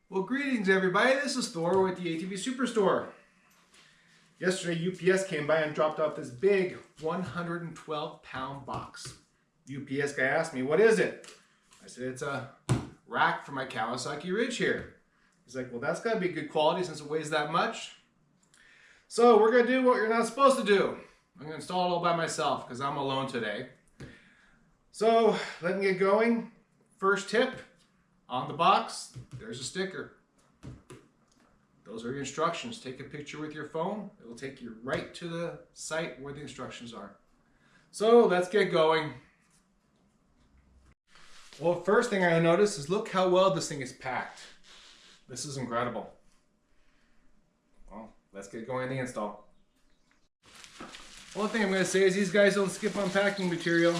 Well, greetings everybody. This is Thor with the ATV Superstore. Yesterday, UPS came by and dropped off this big 112-pound box. UPS guy asked me, what is it? I said, it's a rack for my Kawasaki Ridge here. He's like, well, that's got to be good quality since it weighs that much. So we're going to do what you're not supposed to do. I'm going to install it all by myself because I'm alone today. So let me get going. First tip. On the box, there's a sticker. Those are your instructions. Take a picture with your phone. It will take you right to the site where the instructions are. So let's get going. Well, first thing I noticed is look how well this thing is packed. This is incredible. Well, let's get going in the install. One thing I'm going to say is these guys don't skip on packing material.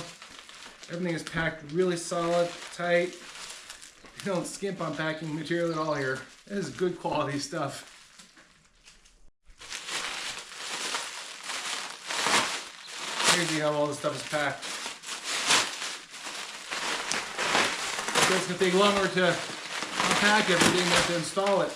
Everything is packed really solid, tight. They don't skimp on packing material at all here. This is good quality stuff. Crazy how all this stuff is packed. It's going to take longer to unpack everything than to install it.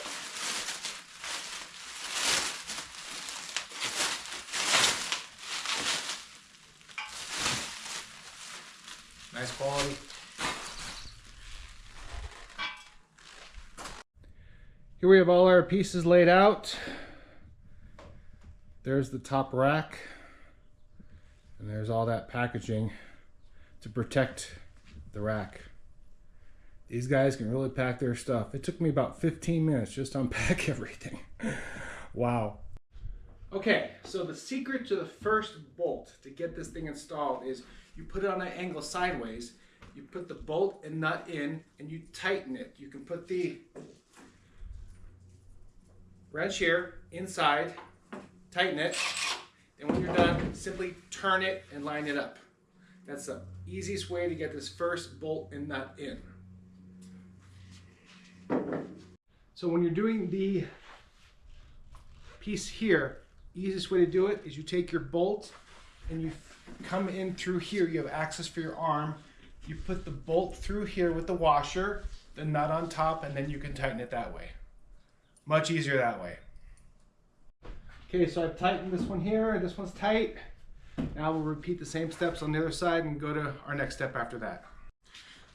Nice quality. Here we have all our pieces laid out. There's the top rack. And there's all that packaging to protect the rack. These guys can really pack their stuff. It took me about 15 minutes just to unpack everything. Wow. Okay, so the secret to the first bolt to get this thing installed is you put it on an angle sideways, you put the bolt and nut in, and you tighten it. You can put the wrench here inside, tighten it, and when you're done, simply turn it and line it up. That's the easiest way to get this first bolt and nut in. So when you're doing the piece here, easiest way to do it is you take your bolt and you come in through here. You have access for your arm. You put the bolt through here with the washer, the nut on top, and then you can tighten it that way. Much easier that way. Okay, so I've tightened this one here, this one's tight. Now we'll repeat the same steps on the other side and go to our next step after that.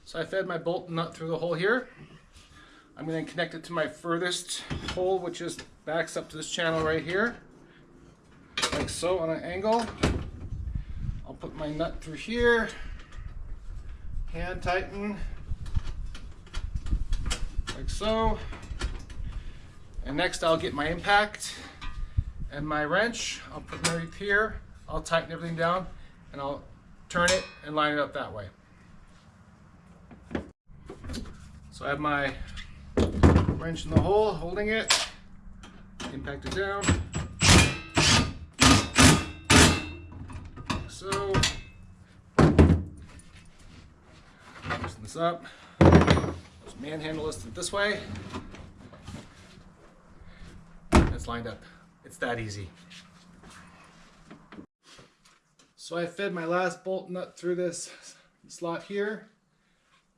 So I fed my bolt nut through the hole here. I'm going to connect it to my furthest hole, which is backs up to this channel right here. Like so, on an angle. I'll put my nut through here. Hand tighten. Like so. And next I'll get my impact and my wrench. I'll put them right here. I'll tighten everything down and I'll turn it and line it up that way. So I have my wrench in the hole, holding it. Impact it down. Like so. Loosen this up. Just manhandle this this way. It's lined up. It's that easy. So I fed my last bolt nut through this slot here.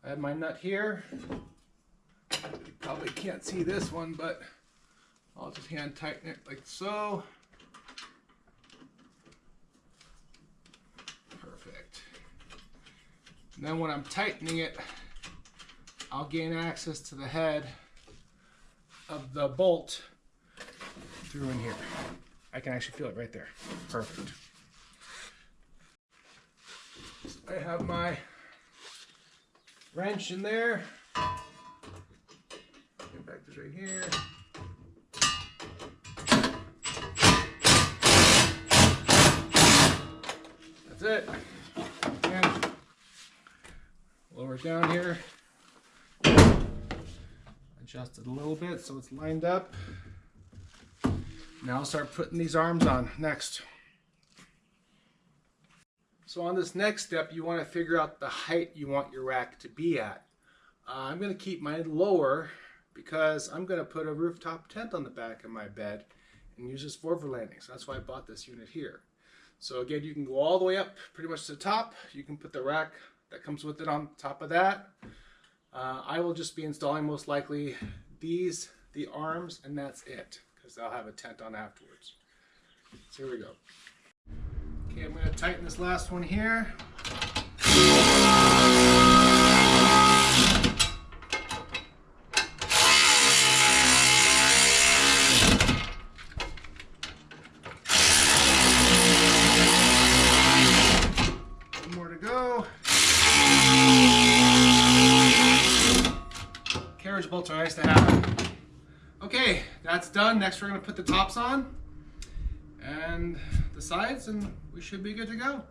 I have my nut here. You probably can't see this one, but I'll just hand tighten it like so. Perfect. And then when I'm tightening it, I'll gain access to the head of the bolt through in here. I can actually feel it right there. Perfect. So I have my wrench in there. Impact is right here. That's it. And lower it down here. Adjust it a little bit so it's lined up. Now I'll start putting these arms on next. So on this next step, you want to figure out the height you want your rack to be at. I'm going to keep mine lower because I'm going to put a rooftop tent on the back of my bed and use this for overlanding. So that's why I bought this unit here. So again, you can go all the way up pretty much to the top. You can put the rack that comes with it on top of that. I will just be installing most likely these, the arms, and that's it, because I'll have a tent on afterwards. So here we go. Okay, I'm going to tighten this last one here. One more to go. Carriage bolts are nice to have. Okay, that's done. Next we're going to put the tops on and the sides, and we should be good to go.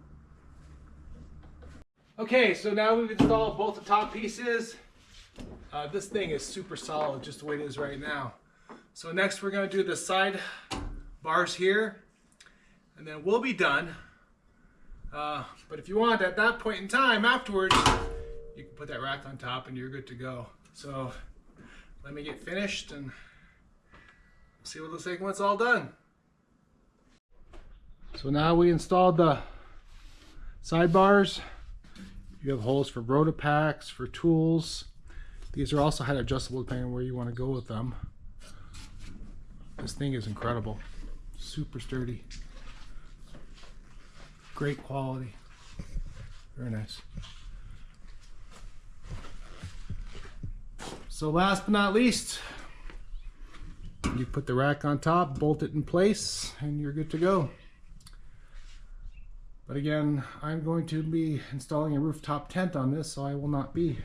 Okay, so now we've installed both the top pieces. This thing is super solid just the way it is right now. So next we're going to do the side bars here, and then we'll be done. But if you want, at that point in time afterwards, you can put that rack on top and you're good to go. So let me get finished and see what it looks like when it's all done. So now we installed the sidebars. You have holes for rotopacks, for tools. These are also height adjustable depending on where you want to go with them. This thing is incredible. Super sturdy. Great quality. Very nice. So last but not least, you put the rack on top, bolt it in place, and you're good to go. But again, I'm going to be installing a rooftop tent on this, so I will not be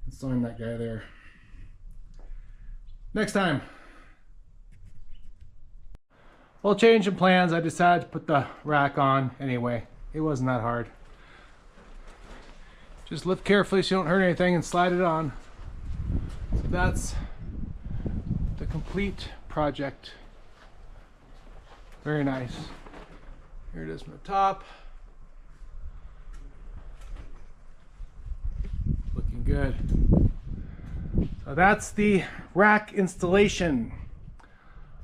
installing that guy there. Next time. Well, change in plans, I decided to put the rack on anyway. It wasn't that hard. Just lift carefully so you don't hurt anything and slide it on. So that's the complete project. Very nice. Here it is from the top. Looking good. So that's the rack installation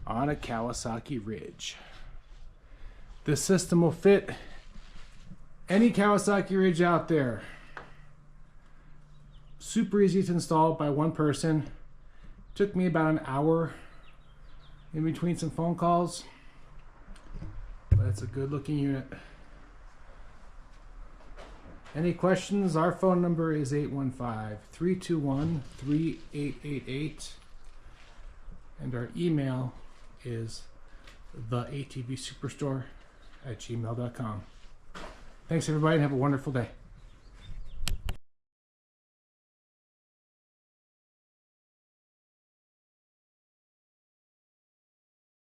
on a Kawasaki Ridge. This system will fit any Kawasaki Ridge out there. Super easy to install by one person. Took me about an hour in between some phone calls. But it's a good looking unit. Any questions? Our phone number is 815-321-3888. And our email is theatvsuperstore@gmail.com. Thanks everybody and have a wonderful day.